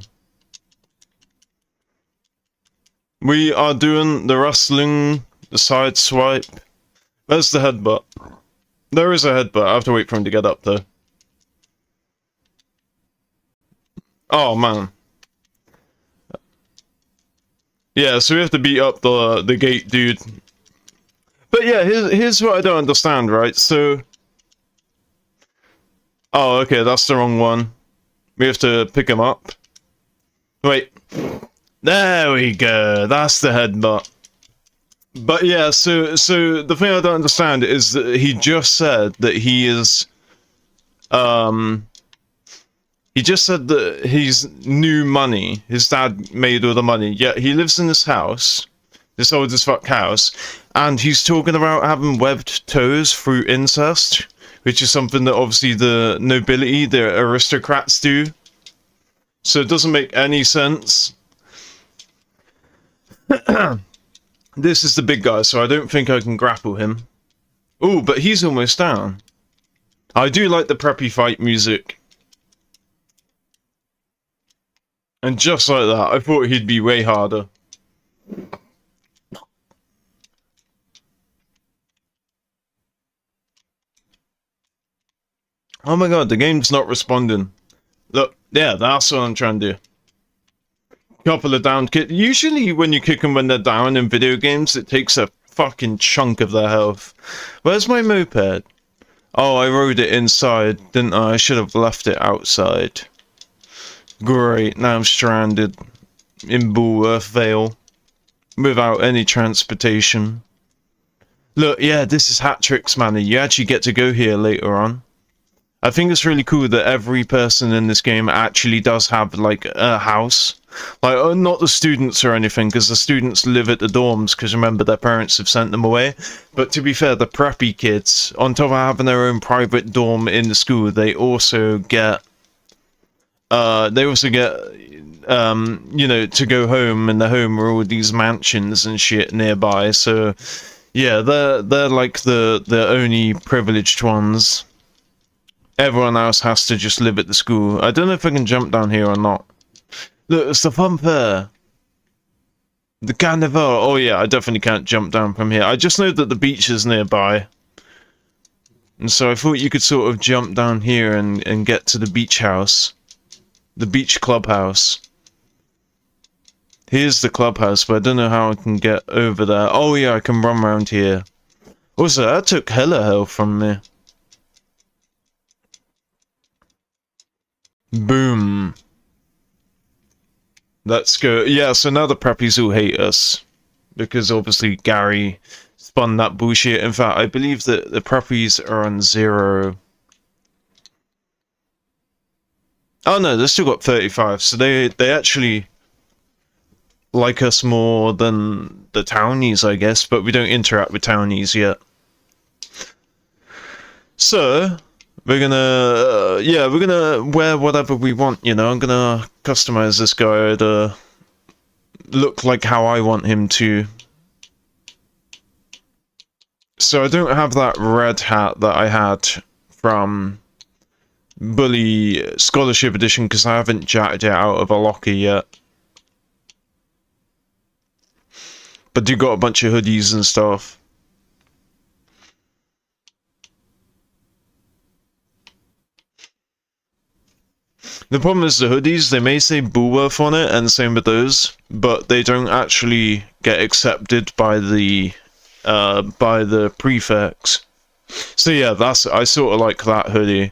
We are doing the wrestling, the side swipe. Where's the headbutt? There is a headbutt. I have to wait for him to get up though. Oh man. Yeah, so we have to beat up the gate dude. But yeah, here's what I don't understand, right? So... Oh, okay, that's the wrong one. We have to pick him up. Wait. There we go. That's the headbutt. But yeah, so the thing I don't understand is that he just said that he is... He just said that he's new money. His dad made all the money. Yet he lives in this house. This old as fuck house. And he's talking about having webbed toes through incest. Which is something that obviously the nobility, the aristocrats do. So it doesn't make any sense. This is the big guy, so I don't think I can grapple him. Oh, but he's almost down. I do like the preppy fight music. And just like that, I thought he'd be way harder. Oh my god, the game's not responding. Look, yeah, that's what I'm trying to do. Couple of down kick. Usually when you kick them when they're down in video games, it takes a fucking chunk of their health. Where's my moped? Oh, I rode it inside, didn't I? I should have left it outside. Great, now I'm stranded in Bullworth Vale without any transportation. Look, yeah, this is Hat-Trick's Manor. You actually get to go here later on. I think it's really cool that every person in this game actually does have, like, a house. Like, not the students or anything, because the students live at the dorms, because remember, their parents have sent them away. But to be fair, the preppy kids, on top of having their own private dorm in the school, they also get, you know, to go home, and the home are all these mansions and shit nearby, so, yeah, they're like the only privileged ones. Everyone else has to just live at the school. I don't know if I can jump down here or not. Look, it's the fun fair. The carnival. Oh yeah, I definitely can't jump down from here. I just know that the beach is nearby. And so I thought you could sort of jump down here and get to the beach house. The beach clubhouse. Here's the clubhouse, but I don't know how I can get over there. Oh yeah, I can run around here. Also, that took hella health from me. Boom. Let's go. Yeah, so now the preppies all hate us. Because obviously Gary spun that bullshit. In fact, I believe that the preppies are on 0. Oh no, they've still got 35. So they actually like us more than the townies, I guess. But we don't interact with townies yet. So we're gonna, yeah, we're gonna wear whatever we want, you know. I'm gonna customize this guy to look like how I want him to. So I don't have that red hat that I had from Bully Scholarship Edition because I haven't jacked it out of a locker yet. But you got a bunch of hoodies and stuff. The problem is the hoodies, they may say Bullworth on it, and same with those, but they don't actually get accepted by the prefects. So yeah, I sort of like that hoodie.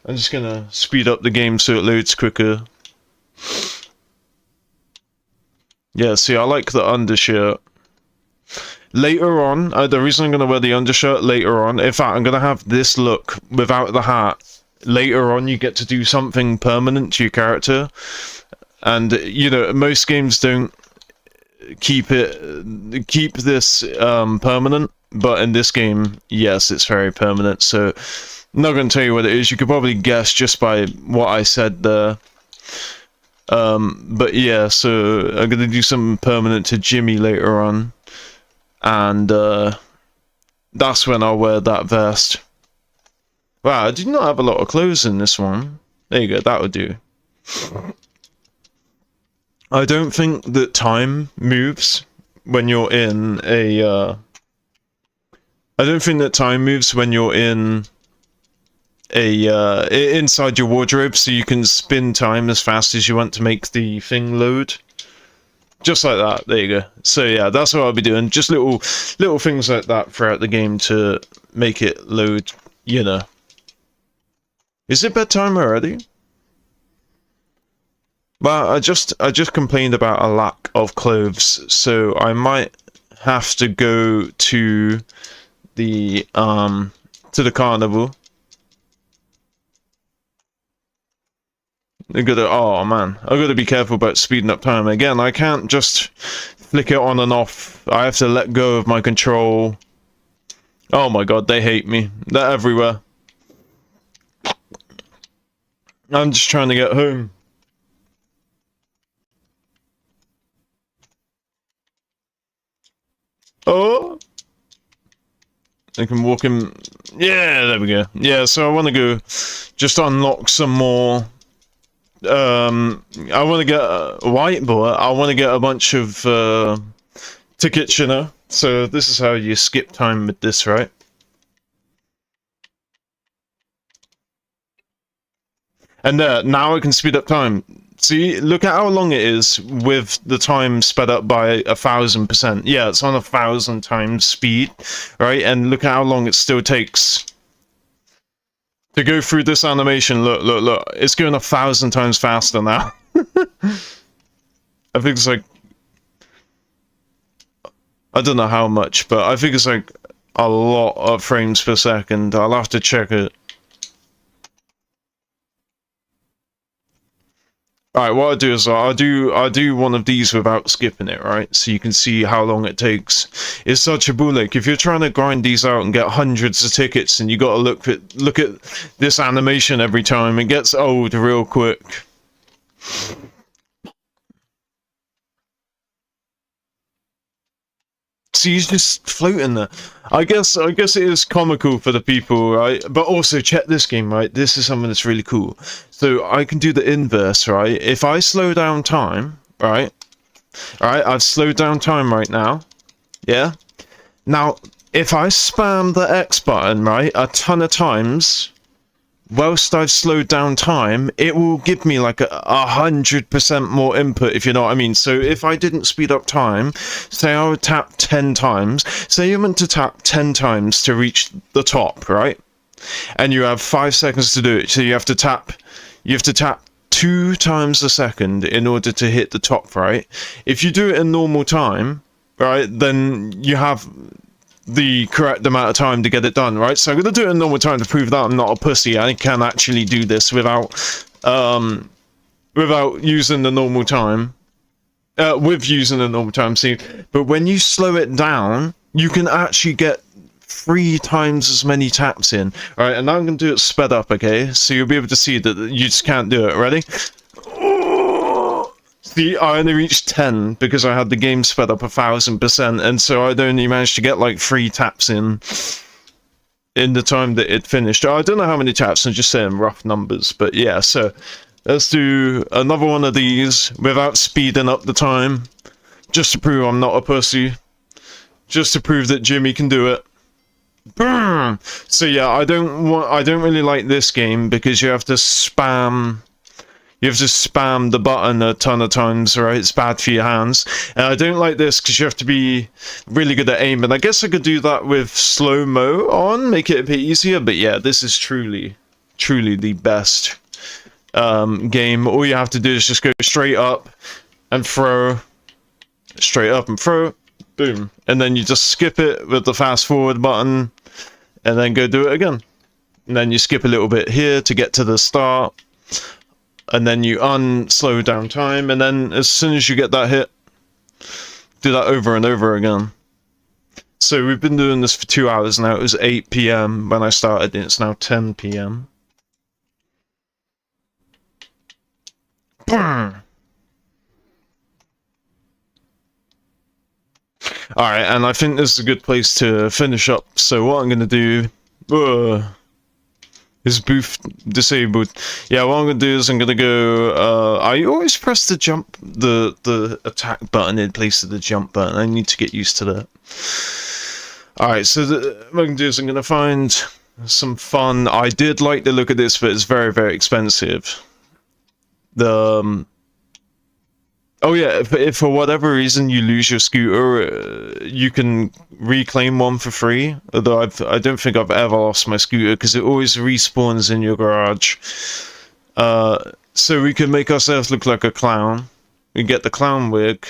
I'm just gonna speed up the game so it loads quicker. Yeah, see, I like the undershirt. Later on, the reason I'm gonna wear the undershirt later on, in fact, I'm gonna have this look without the hat. Later on, you get to do something permanent to your character, and you know most games don't keep this permanent, but in this game, yes, it's very permanent. So I'm not going to tell you what it is. You could probably guess just by what I said there. But yeah, so I'm going to do something permanent to Jimmy later on, and that's when I'll wear that vest. Wow, I did not have a lot of clothes in this one. There you go, that would do. I don't think that time moves when you're in a, I don't think that time moves when you're in a, inside your wardrobe, so you can spin time as fast as you want to make the thing load. Just like that, there you go. So yeah, that's what I'll be doing. Just little things like that throughout the game to make it load, you know. Is it bedtime already? Well, I just complained about a lack of clothes, so I might have to go to the carnival. Oh man, I gotta be careful about speeding up time. Again, I can't just flick it on and off. I have to let go of my control. Oh my god, they hate me. They're everywhere. I'm just trying to get home. Oh! I can walk in. Yeah, there we go. Yeah, so I want to go just unlock some more I want to get a whiteboard. I want to get a bunch of tickets, you know. So this is how you skip time with this, right? And now I can speed up time. See, look at how long it is with the time sped up by 1,000%. Yeah, it's on 1,000 times speed, right? And look at how long it still takes to go through this animation. Look, look, look. It's going 1,000 times faster now. I think it's like... I don't know how much, but I think it's like a lot of frames per second. I'll have to check it. Alright, what I'll do is I'll do one of these without skipping it, right? So you can see how long it takes. It's such a ball ache. If you're trying to grind these out and get hundreds of tickets and you gotta look at this animation every time, it gets old real quick. So he's just floating there. I guess it is comical for the people, right? But also check this game, right? This is something that's really cool. So I can do the inverse, right? If I slow down time, right? Alright, I've slowed down time right now. Yeah? Now, if I spam the X button, right, a ton of times, whilst I've slowed down time, it will give me like 100% more input, if you know what I mean. So if I didn't speed up time, say I would tap 10 times, say you're meant to tap 10 times to reach the top, right? And you have 5 seconds to do it, so you have to tap 2 times a second in order to hit the top, right? If you do it in normal time, right, then you have the correct amount of time to get it done, right? So I'm gonna do it in normal time to prove that I'm not a pussy. I can actually do this without using the normal time. With using the normal time, see. But when you slow it down, you can actually get 3 times as many taps in. Alright, and now I'm gonna do it sped up, okay? So you'll be able to see that you just can't do it. Ready? See, I only reached 10 because I had the game sped up 1,000%, and so I'd only managed to get like 3 taps in the time that it finished. I don't know how many taps, I'm just saying rough numbers, but yeah, so let's do another one of these without speeding up the time, just to prove I'm not a pussy, just to prove that Jimmy can do it. Boom! So yeah, I don't really like this game because you have to spam the button a ton of times, right? It's bad for your hands. And I don't like this because you have to be really good at aim. And I guess I could do that with slow-mo on, make it a bit easier. But yeah, this is truly the best game. All you have to do is just go straight up and throw. Straight up and throw. Boom. And then you just skip it with the fast forward button. And then go do it again. And then you skip a little bit here to get to the start. And then you slow down time, and then as soon as you get that hit, do that over and over again. So we've been doing this for 2 hours now. It was 8 PM when I started, and it's now 10 PM. Alright, and I think this is a good place to finish up. So what I'm going to do... Is booth disabled? Yeah, what I'm gonna do is I'm gonna go. I always press the attack button in place of the jump button. I need to get used to that. Alright, so what I'm gonna do is I'm gonna find some fun. I did like the look of this, but it's very, very expensive. Oh yeah, if for whatever reason you lose your scooter, you can reclaim one for free. Although I don't think I've ever lost my scooter because it always respawns in your garage. So we can make ourselves look like a clown. We get the clown wig.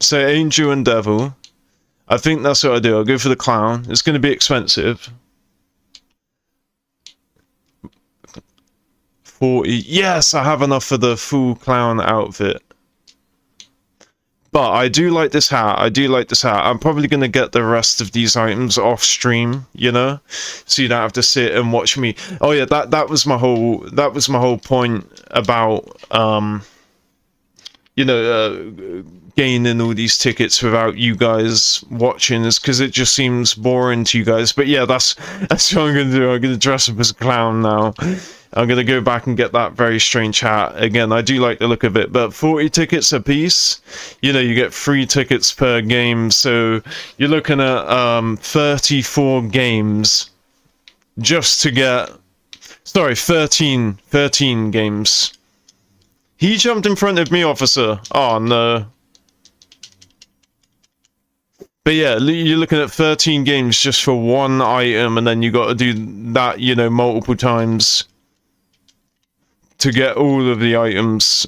So Angel and Devil. I think that's what I do. I'll go for the clown. It's going to be expensive. 40. Yes, I have enough for the full clown outfit. But I do like this hat. I'm probably going to get the rest of these items off stream, you know? So you don't have to sit and watch me. Oh yeah, that was my whole point about you know, gaining all these tickets without you guys watching, is because it just seems boring to you guys. But yeah, that's what I'm going to do. I'm going to dress up as a clown now. I'm gonna go back and get that very strange hat again. I do like the look of it, but 40 tickets a piece. You know, you get 3 tickets per game, so you're looking at 34 games just to get. Sorry, 13 games. He jumped in front of me, officer. Oh no. But yeah, you're looking at 13 games just for one item, and then you got to do that, you know, multiple times to get all of the items.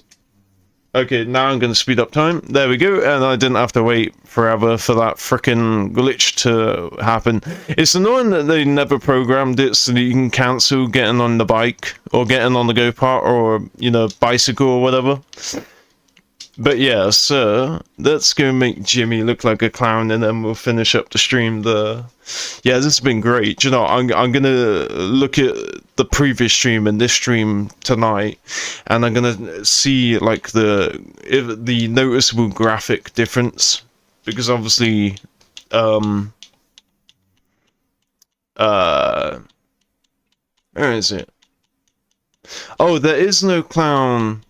Okay, now I'm going to speed up time. There we go, and I didn't have to wait forever for that frickin' glitch to happen. It's annoying that they never programmed it so that you can cancel getting on the bike, or getting on the go-kart, or, you know, bicycle or whatever. But yeah, so let's go make Jimmy look like a clown, and then we'll finish up the stream. Yeah, this has been great. You know, I'm gonna look at the previous stream and this stream tonight, and I'm gonna see like the noticeable graphic difference, because obviously, where is it? Oh, there is no clown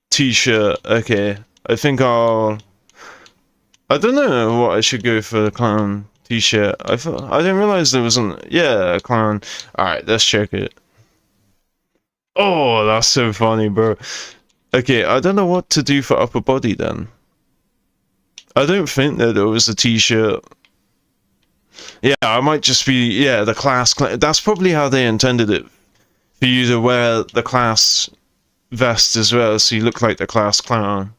t-shirt. Okay, I think I don't know what I should go for the clown t-shirt. I didn't realize there wasn't. Yeah, a clown. All right, let's check it. Oh, that's so funny, bro. Okay, I don't know what to do for upper body then. I don't think that there was a t-shirt. Yeah, I might just be, yeah, the class. That's probably how they intended it, for you to wear the class vest as well, so you look like the class clown.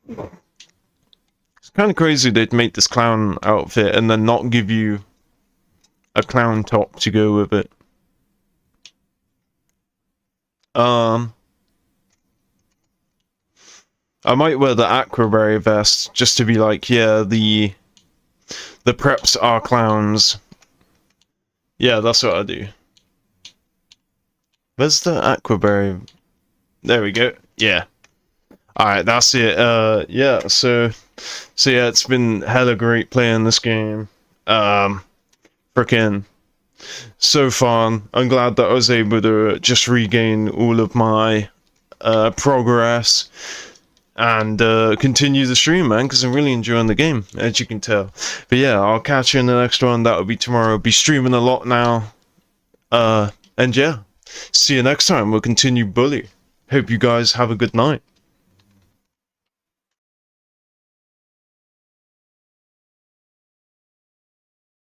It's kind of crazy they'd make this clown outfit and then not give you a clown top to go with it. I might wear the Aquaberry vest just to be like, yeah, the preps are clowns. Yeah, that's what I do. Where's the Aquaberry? There we go. Yeah. Alright, that's it. Yeah, so yeah, it's been hella great playing this game. Frickin' so fun. I'm glad that I was able to just regain all of my progress and continue the stream, man, because I'm really enjoying the game, as you can tell. But yeah, I'll catch you in the next one. That'll be tomorrow. I'll be streaming a lot now. And yeah, see you next time. We'll continue Bully. Hope you guys have a good night.